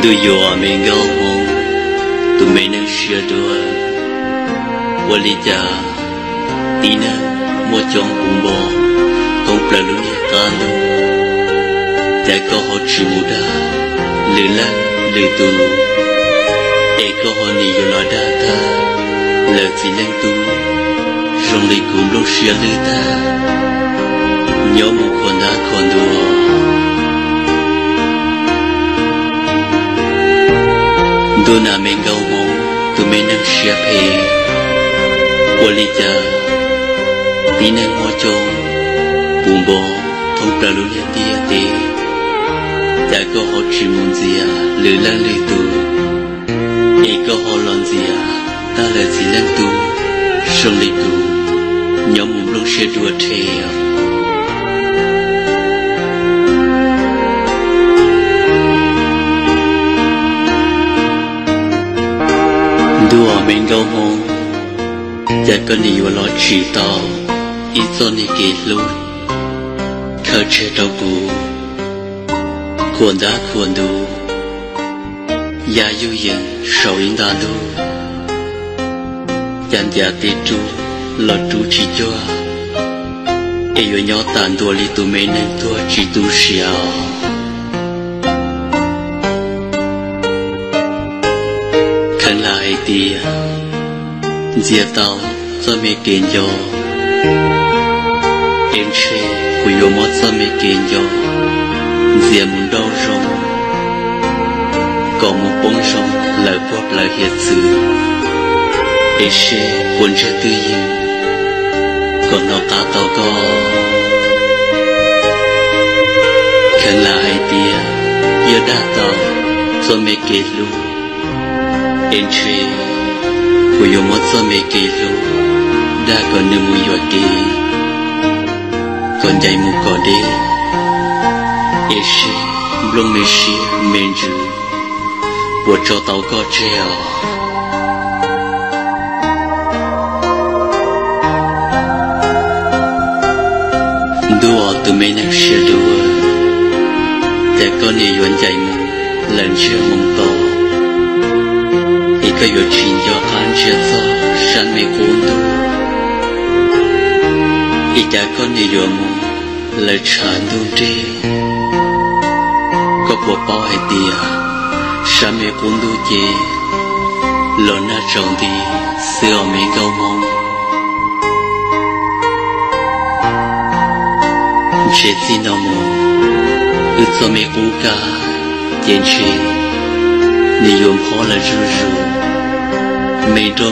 Du yo mình gấu mông tụi mình đang chia đua qua lý cha tí nữa mua chọn cùng bò không phải lúc nhẹ can đâu tại có họ chỉ muốn đa lừa lăn lừa tu để có họ nhị yo nói đa ta lừa chỉ nên tu trong lý cùng lúc chia lừa ta nhớ một con đã con đua đôi nà mình gấu mông tụi mình đang chia phê qua lý cha tí nên mua chọn cùng bò không phải lúc nhẹ tia tê tại có họ chỉ muốn gì à lừa lăn lừa tu để có họ làm gì à ta là chỉ lăn tu trong lý tu nhóm một lúc sẽ đua thế đua mình gấu mông tại có nhiều lo chỉ tao ít cho ni kể lối khơi che đầu bù cuốn đá cuốn đủ ya yu yên sầu yên đàn đủ dàn gia tê tru lo tru chỉ cho ai yo nhỏ tàn đua li tu mấy nên tua chỉ tu xiao khăn lại tia diệp tao cho mẹ kiến cho em che của yo mót cho mẹ kiến cho diệp muốn đau rong còn một bông rong lời bóp lời hiệt sự em che buồn che tư yên còn nó ta tao có khăn lại tia giờ đã tao cho mẹ kiến luôn em che của yo mót cho mẹ kiến luôn đã còn nương mùi yo kê còn dạy mù có đế Eshe, blong meshi, menju, buat cho tao có treo. Đua tụi mình đang chia đua,แต่ก็เนี่ยย้อนใจมึงเล่นเชื่อมึงต่ออีกก็ย้อนชินย้อนคันเชื่อต่อฉันไม่ควรดูอีกแต่ก็เนี่ยย้อนมึงเล่นฉันดูดีcó bộ bao hay tia, sa mẹ cũng đủ chê, lo na trồng đi, xưa mẹ gấu mông, chết xin nào mông, ước cho mẹ cũng cả, tiền chuyện, ni yếm khó là ru ru,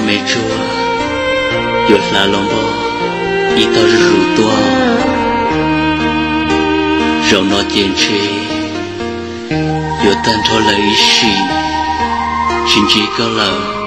mẹ chua, yết là lòng bò, ít tao ru tua, rồi nó tiền chuyện. Yo tan thọ lấy xin chỉ có là